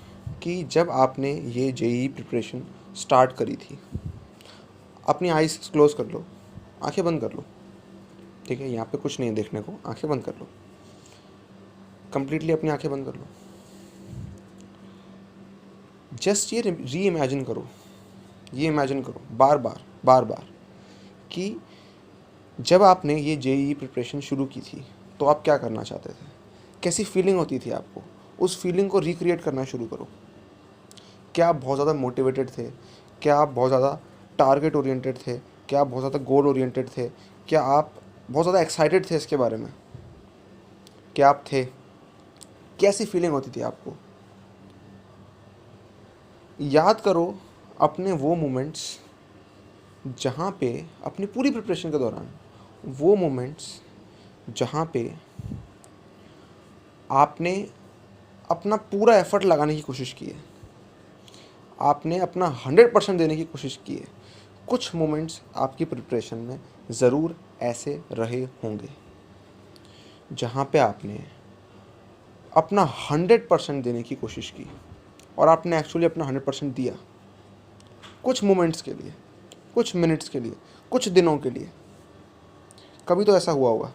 कि जब आपने ये जेईई प्रिपरेशन स्टार्ट करी थी, अपनी आईज क्लोज कर लो, आंखें बंद कर लो, ठीक है, यहाँ पे कुछ नहीं देखने को, आंखें बंद कर लो, कंप्लीटली अपनी आंखें बंद कर लो। जस्ट ये री इमेजिन करो, ये इमेजिन करो बार बार कि जब आपने ये जेईई प्रिपरेशन शुरू की थी तो आप क्या करना चाहते थे, कैसी फीलिंग होती थी आपको। उस फीलिंग को रिक्रिएट करना शुरू करो। क्या आप बहुत ज़्यादा मोटिवेटेड थे? क्या आप बहुत ज़्यादा टारगेट ओरिएंटेड थे? क्या आप बहुत ज़्यादा गोल ओरिएंटेड थे? क्या आप बहुत ज़्यादा एक्साइटेड थे इसके बारे में? क्या आप थे? कैसी फीलिंग होती थी आपको? याद करो अपने वो मोमेंट्स जहाँ पे, अपनी पूरी प्रिपरेशन के दौरान, वो मोमेंट्स जहाँ पे आपने अपना पूरा एफर्ट लगाने की कोशिश की है, आपने अपना 100% देने की कोशिश की है। कुछ मोमेंट्स आपकी प्रिपरेशन में ज़रूर ऐसे रहे होंगे जहाँ पे आपने अपना 100% देने की कोशिश की और आपने एक्चुअली अपना 100% दिया, कुछ मोमेंट्स के लिए, कुछ मिनट्स के लिए, कुछ दिनों के लिए। कभी तो ऐसा हुआ होगा।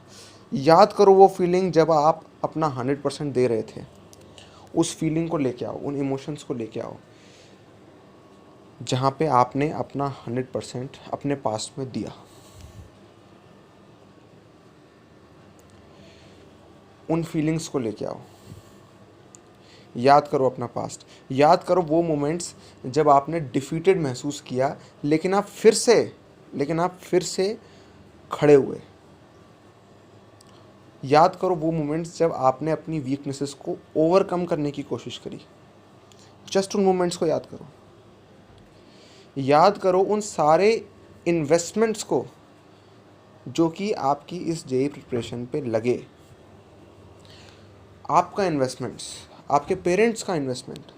याद करो वो फीलिंग जब आप अपना 100% दे रहे थे। उस फीलिंग को लेके आओ, उन इमोशंस को लेके आओ जहाँ पे आपने अपना 100% अपने पास्ट में दिया। उन फीलिंग्स को लेके आओ। याद करो अपना पास्ट, याद करो वो मोमेंट्स जब आपने डिफीटेड महसूस किया, लेकिन आप फिर से खड़े हुए। याद करो वो मोमेंट्स जब आपने अपनी वीकनेसेस को ओवरकम करने की कोशिश करी। जस्ट उन मोमेंट्स को याद करो। याद करो उन सारे इन्वेस्टमेंट्स को जो कि आपकी इस जेईई प्रिपरेशन पे लगे। आपका इन्वेस्टमेंट्स, आपके पेरेंट्स का इन्वेस्टमेंट,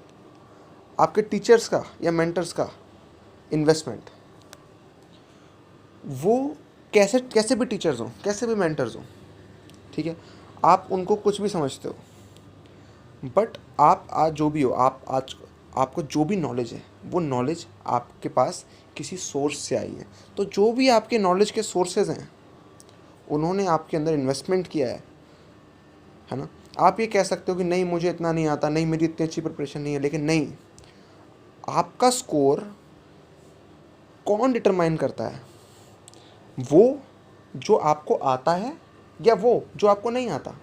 आपके टीचर्स का या मेंटर्स का इन्वेस्टमेंट, वो कैसे भी टीचर्स हों, कैसे भी मेंटर्स हों, ठीक है, आप उनको कुछ भी समझते हो, बट आप आज जो भी हो, आपको जो भी नॉलेज है, वो नॉलेज आपके पास किसी सोर्स से आई है। तो जो भी आपके नॉलेज के सोर्सेज हैं, उन्होंने आपके अंदर इन्वेस्टमेंट किया है ना। आप ये कह सकते हो कि नहीं मुझे इतना नहीं आता, नहीं मेरी इतनी अच्छी प्रिपरेशन नहीं है, लेकिन नहीं, आपका स्कोर कौन डिटरमाइन करता है? वो जो आपको आता है या वो जो आपको नहीं आता?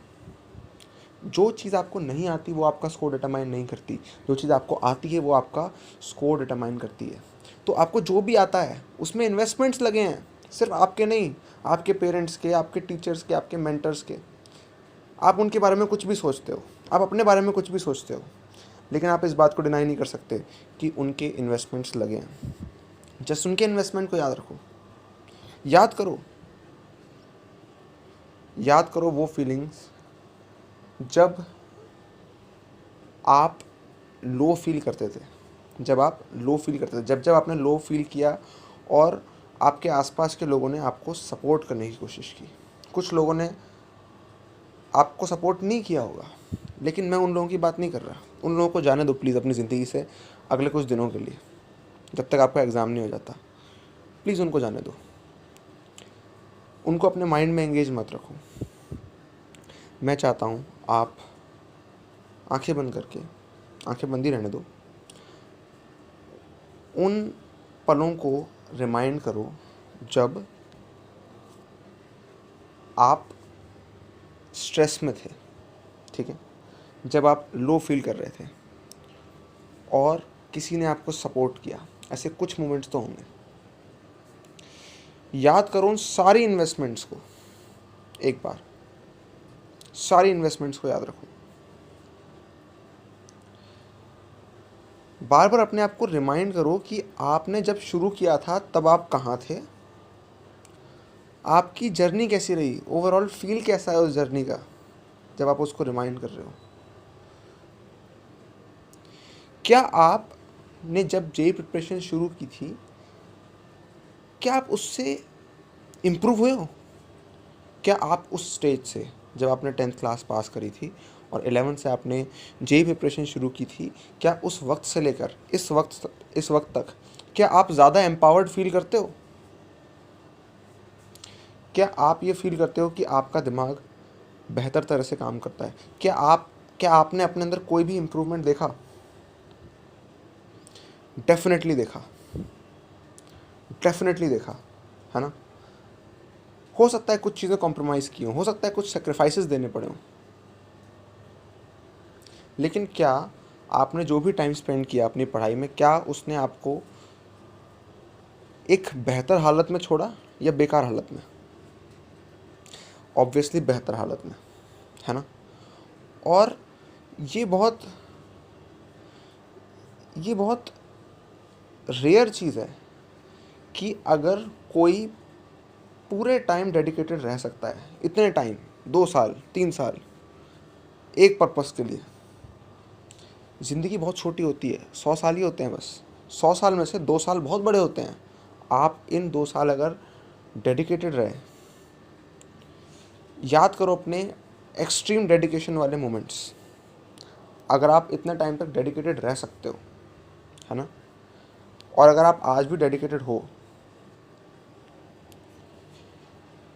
जो चीज़ आपको नहीं आती वो आपका स्कोर डिटरमाइन नहीं करती, जो चीज़ आपको आती है वो आपका स्कोर डिटरमाइन करती है। तो आपको जो भी आता है उसमें इन्वेस्टमेंट्स लगे हैं, सिर्फ आपके नहीं, आपके पेरेंट्स के, आपके टीचर्स के, आपके मेंटर्स के। आप उनके बारे में कुछ भी सोचते हो, आप अपने बारे में कुछ भी सोचते हो, लेकिन आप इस बात को डिनाई नहीं कर सकते कि उनके इन्वेस्टमेंट्स लगे हैं। जस्ट उनके इन्वेस्टमेंट को याद रखो। याद करो वो फीलिंग्स जब आप लो फील करते थे, जब आपने लो फील किया और आपके आसपास के लोगों ने आपको सपोर्ट करने की कोशिश की। कुछ लोगों ने आपको सपोर्ट नहीं किया होगा, लेकिन मैं उन लोगों की बात नहीं कर रहा। उन लोगों को जाने दो प्लीज़ अपनी ज़िंदगी से अगले कुछ दिनों के लिए, जब तक आपका एग्ज़ाम नहीं हो जाता। प्लीज़ उनको जाने दो, उनको अपने माइंड में एंगेज मत रखो। मैं चाहता हूँ आप आंखें बंद करके, आंखें बंद ही रहने दो, उन पलों को रिमाइंड करो जब आप स्ट्रेस में थे, ठीक है, जब आप लो फील कर रहे थे और किसी ने आपको सपोर्ट किया। ऐसे कुछ मोमेंट्स तो होंगे। याद करो उन सारी इन्वेस्टमेंट्स को, एक बार सारी इन्वेस्टमेंट्स को याद रखो। बार बार अपने आप को रिमाइंड करो कि आपने जब शुरू किया था तब आप कहाँ थे, आपकी जर्नी कैसी रही, ओवरऑल फील कैसा है उस जर्नी का, जब आप उसको रिमाइंड कर रहे हो। क्या आपने जब जेई प्रिपरेशन शुरू की थी, क्या आप उससे इम्प्रूव हुए हो? क्या आप उस स्टेज से, जब आपने 10th क्लास पास करी थी और 11th से आपने जेई प्रिपरेशन शुरू की थी, क्या उस वक्त से लेकर इस वक्त तक क्या आप ज़्यादा एम्पावर्ड फील करते हो? क्या आप ये फील करते हो कि आपका दिमाग बेहतर तरह से काम करता है? क्या आपने अपने अंदर कोई भी इम्प्रूवमेंट देखा? डेफिनेटली देखा, डेफिनेटली देखा, है ना। हो सकता है कुछ चीज़ें कॉम्प्रोमाइज़ की हो सकता है कुछ सेक्रीफाइसेस देने पड़े हों, लेकिन क्या आपने जो भी टाइम स्पेंड किया अपनी पढ़ाई में, क्या उसने आपको एक बेहतर हालत में छोड़ा या बेकार हालत में? ऑब्वियसली बेहतर हालत में, है ना। और ये बहुत रेयर चीज़ है कि अगर कोई पूरे टाइम डेडिकेटेड रह सकता है, इतने टाइम, 2 साल 3 साल, एक पर्पस के लिए। ज़िंदगी बहुत छोटी होती है, 100 साल ही होते हैं बस। 100 साल में से 2 साल बहुत बड़े होते हैं। आप इन 2 साल अगर डेडिकेटेड रहे, याद करो अपने एक्सट्रीम डेडिकेशन वाले मोमेंट्स। अगर आप इतने टाइम तक डेडिकेटेड रह सकते हो, है ना, और अगर आप आज भी डेडिकेटेड हो,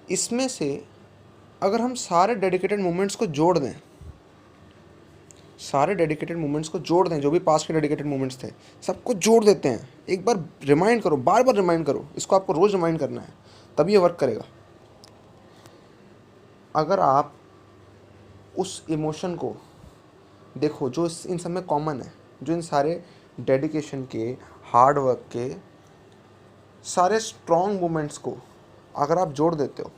इसमें से अगर हम सारे डेडिकेटेड मोमेंट्स को जोड़ दें, जो भी पास्ट के डेडिकेटेड मोमेंट्स थे, सबको जोड़ देते हैं, एक बार रिमाइंड करो, बार बार रिमाइंड करो, इसको आपको रोज़ रिमाइंड करना है, तभी ये वर्क करेगा। अगर आप उस इमोशन को देखो जो इन सब में कॉमन है, जो इन सारे डेडिकेशन के, हार्ड वर्क के सारे स्ट्रॉन्ग मोमेंट्स को अगर आप जोड़ देते हो,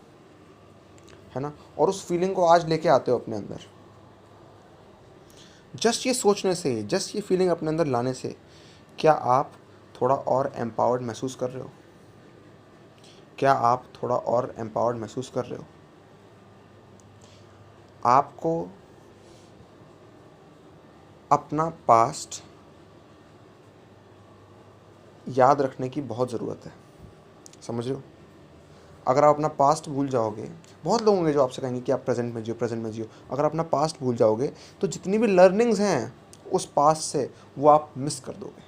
है ना, और उस फीलिंग को आज लेके आते हो अपने अंदर, जस्ट ये सोचने से, जस्ट ये फीलिंग अपने अंदर लाने से, क्या आप थोड़ा और एम्पावर्ड महसूस कर रहे हो? क्या आप थोड़ा और एम्पावर्ड महसूस कर रहे हो? आपको अपना पास्ट याद रखने की बहुत ज़रूरत है, समझ रहे हो। अगर आप अपना पास्ट भूल जाओगे, बहुत लोग होंगे जो आपसे कहेंगे कि आप प्रेजेंट में जियो। अगर अपना पास्ट भूल जाओगे तो जितनी भी लर्निंग्स हैं उस पास्ट से, वो आप मिस कर दोगे।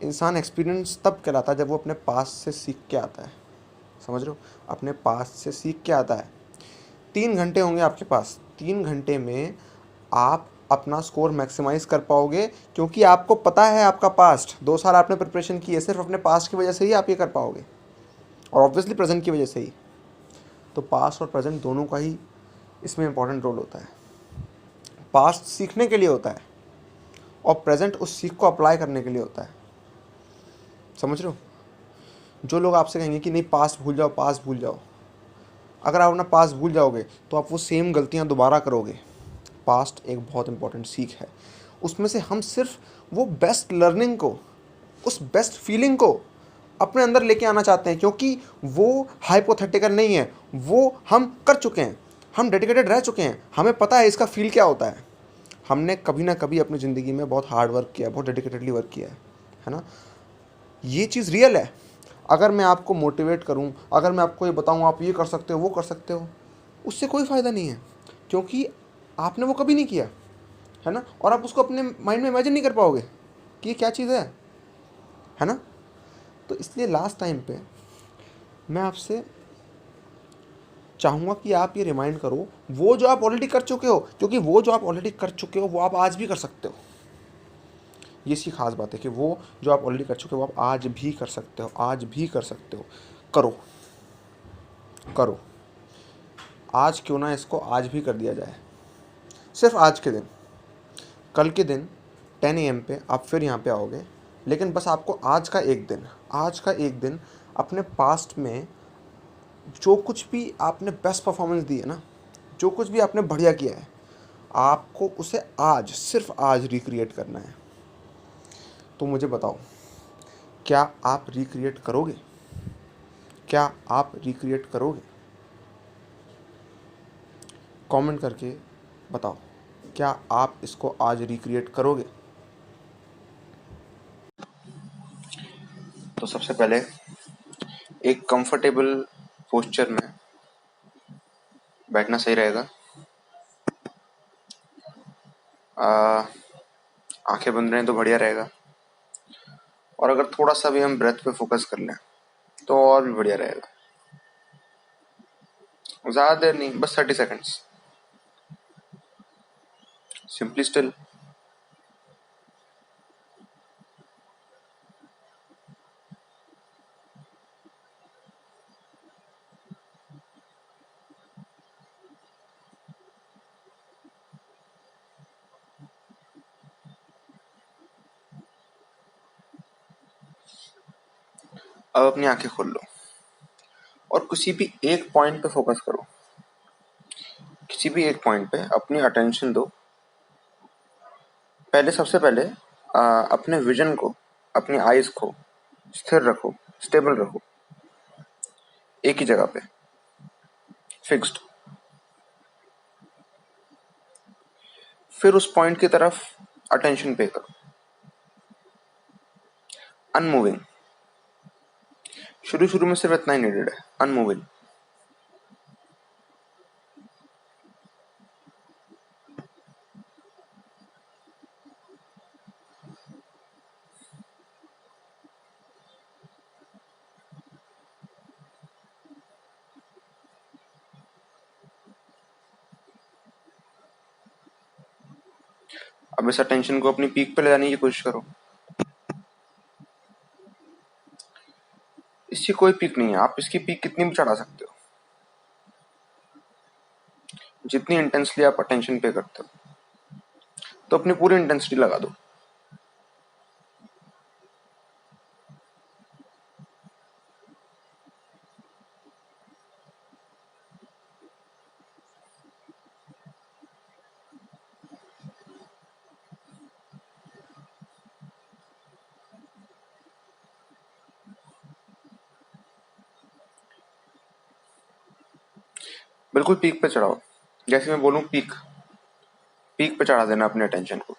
इंसान एक्सपीरियंस तब कहलाता है जब वो अपने पास्ट से सीख के आता है, समझ रहे हो, अपने पास्ट से सीख के आता है। 3 घंटे होंगे आपके पास, 3 घंटे में आप अपना स्कोर मैक्सिमाइज़ कर पाओगे, क्योंकि आपको पता है आपका पास्ट, 2 साल आपने प्रिपरेशन की है, सिर्फ अपने पास्ट की वजह से ही आप ये कर पाओगे, और ऑब्वियसली प्रेजेंट की वजह से ही। तो पास्ट और प्रेजेंट दोनों का ही इसमें इंपॉर्टेंट रोल होता है। पास्ट सीखने के लिए होता है और प्रेजेंट उस सीख को अप्लाई करने के लिए होता है, समझ रहे हो। जो लोग आपसे कहेंगे कि नहीं पास्ट भूल जाओ, अगर आप अपना पास्ट भूल जाओगे तो आप वो सेम गलतियां दोबारा करोगे। पास्ट एक बहुत इंपॉर्टेंट सीख है, उसमें से हम सिर्फ वो बेस्ट लर्निंग को, उस बेस्ट फीलिंग को अपने अंदर लेके आना चाहते हैं, क्योंकि वो हाइपोथेटिकल नहीं है, वो हम कर चुके हैं, हम डेडिकेटेड रह चुके हैं, हमें पता है इसका फील क्या होता है। हमने कभी ना कभी अपनी ज़िंदगी में बहुत हार्ड वर्क किया, बहुत डेडिकेटेडली वर्क किया है ना। ये चीज़ रियल है। अगर मैं आपको मोटिवेट करूं, अगर मैं आपको ये बताऊं आप ये कर सकते हो, वो कर सकते हो, उससे कोई फ़ायदा नहीं है, क्योंकि आपने वो कभी नहीं किया, है ना, और आप उसको अपने माइंड में इमेजिन नहीं कर पाओगे कि ये क्या चीज़ है ना। तो इसलिए लास्ट टाइम पे मैं आपसे चाहूँगा कि आप ये रिमाइंड करो वो जो आप ऑलरेडी कर चुके हो, क्योंकि वो जो आप ऑलरेडी कर चुके हो वो आप आज भी कर सकते हो। ये इसकी खास बात है कि वो जो आप ऑलरेडी कर चुके हो वो आप आज भी कर सकते हो, आज भी कर सकते हो। करो करो, आज क्यों ना इसको आज भी कर दिया जाए, सिर्फ आज के दिन। कल के दिन 10 AM पे आप फिर यहाँ पे आओगे, लेकिन बस आपको आज का एक दिन अपने पास्ट में जो कुछ भी आपने बेस्ट परफॉर्मेंस दी है ना, जो कुछ भी आपने बढ़िया किया है, आपको उसे आज, सिर्फ आज रिक्रिएट करना है। तो मुझे बताओ, क्या आप रिक्रिएट करोगे? क्या आप रिक्रिएट करोगे? कमेंट करके बताओ, क्या आप इसको आज रिक्रिएट करोगे? तो सबसे पहले एक कंफर्टेबल पोस्चर में बैठना सही रहेगा। आंखें बंद रहें तो बढ़िया रहेगा। और अगर थोड़ा सा भी हम ब्रेथ पे फोकस कर लें तो और भी बढ़िया रहेगा। ज़्यादा देर नहीं, बस 30 सेकेंड्स। Simply still. अब अपनी आंखें खोल लो और किसी भी एक पॉइंट पे फोकस करो। किसी भी एक पॉइंट पे अपनी अटेंशन दो। सबसे पहले अपने विजन को, अपनी आईज को स्थिर रखो, स्टेबल रखो, एक ही जगह पे, फिक्स्ड। फिर उस पॉइंट की तरफ अटेंशन पे करो, अनमूविंग। शुरू शुरू में सिर्फ इतना ही नीडेड है, अनमूविंग। अब इस अटेंशन को अपनी पीक पे ले जाने की कोशिश करो। इसकी कोई पीक नहीं है, आप इसकी पीक कितनी भी चढ़ा सकते हो, जितनी इंटेंसली आप अटेंशन पे करते हो। तो अपनी पूरी इंटेंसिटी लगा दो। बिल्कुल पीक पे चढ़ाओ। जैसे मैं बोलूँ पीक, पीक पे चढ़ा देना अपने अटेंशन को।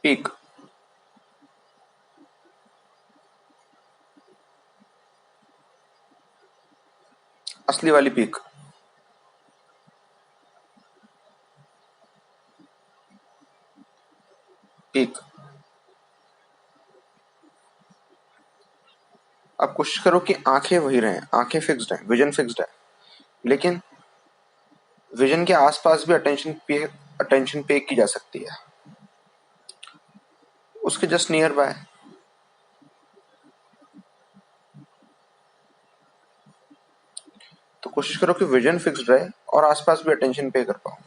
पीक। असली वाली पीक। पीक। अब कोशिश करो कि आंखें वही रहें, आंखें फिक्स्ड हैं, विजन फिक्स्ड है, लेकिन विजन के आसपास भी अटेंशन पे की जा सकती है, उसके जस्ट नियर बाय। तो कोशिश करो कि विजन फिक्स्ड रहे और आसपास भी अटेंशन पे कर पाओ।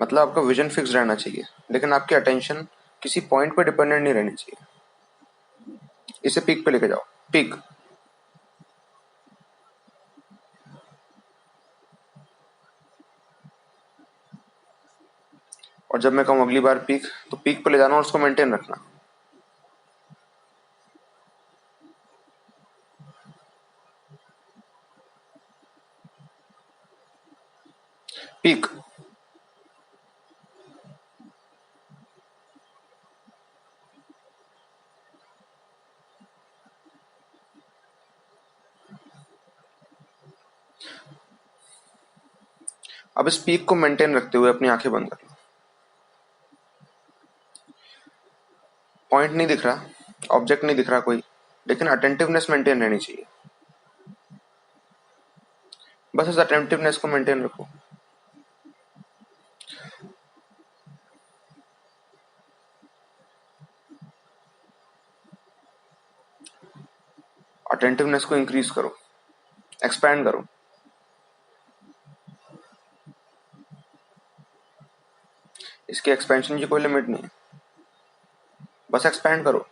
मतलब आपका विजन फिक्स रहना चाहिए, लेकिन आपकी अटेंशन किसी पॉइंट पे डिपेंडेंट नहीं रहनी चाहिए। इसे पीक पे लेके जाओ, पीक। और जब मैं कहूँ अगली बार पीक, तो पीक पे ले जाना और उसको मेंटेन रखना। पीक। अब इस पीक को मेंटेन रखते हुए अपनी आंखें बंद कर लो। पॉइंट नहीं दिख रहा, ऑब्जेक्ट नहीं दिख रहा कोई, लेकिन अटेंटिवनेस मेंटेन रहनी चाहिए। बस इस अटेंटिवनेस को मेंटेन रखो। अटेंटिवनेस को इंक्रीज करो, एक्सपैंड करो। इसके एक्सपेंशन की कोई लिमिट नहीं है, बस एक्सपैंड करो।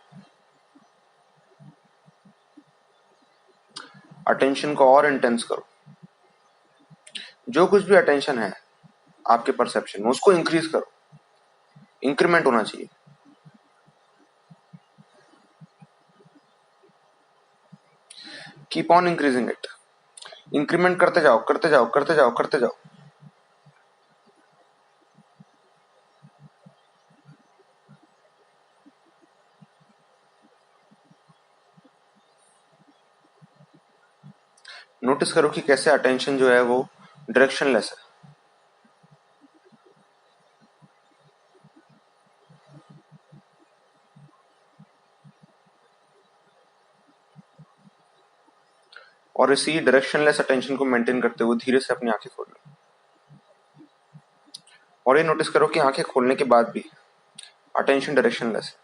अटेंशन को और इंटेंस करो। जो कुछ भी अटेंशन है आपके परसेप्शन में, उसको इंक्रीज करो, इंक्रीमेंट होना चाहिए। Keep on increasing it, increment करते जाओ, करते जाओ, करते जाओ, करते जाओ। नोटिस करो कि कैसे अटेंशन जो है वो डायरेक्शनलेस है। और इसी डायरेक्शनलेस अटेंशन को मेंटेन करते हुए धीरे से अपनी आंखें खोल लो। और ये नोटिस करो कि आंखें खोलने के बाद भी अटेंशन डायरेक्शनलेस है।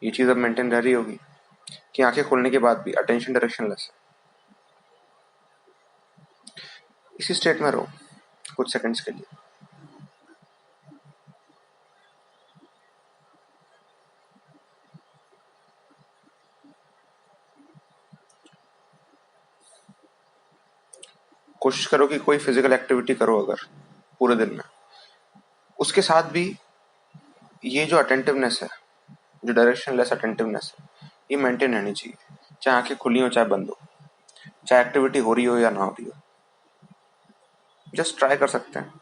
ये चीज अब मेंटेन रह रही होगी कि आंखें खोलने के बाद भी अटेंशन डायरेक्शनलेस है। इसी स्टेट में रहो कुछ सेकंड्स के लिए। कोशिश करो कि कोई फिजिकल एक्टिविटी करो अगर पूरे दिन में, उसके साथ भी ये जो अटेंटिवनेस है, जो डायरेक्शनलेस अटेंटिवनेस है, ये मेंटेन रहनी चाहिए, चाहे आंखें खुली हो चाहे बंद हो, चाहे एक्टिविटी हो रही हो या ना हो रही हो। जस्ट ट्राई कर सकते हैं।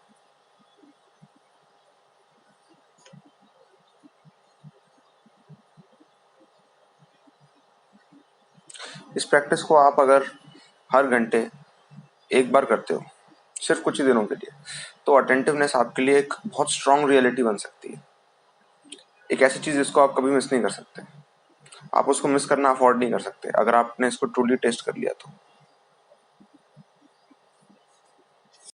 इस प्रैक्टिस को आप अगर हर घंटे एक बार करते हो, सिर्फ कुछ ही दिनों के लिए, तो अटेंटिवनेस आपके लिए एक बहुत स्ट्रांग रियलिटी बन सकती है। एक ऐसी चीज जिसको आप कभी मिस नहीं कर सकते। आप उसको मिस करना अफोर्ड नहीं कर सकते अगर आपने इसको ट्रूली टेस्ट कर लिया तो।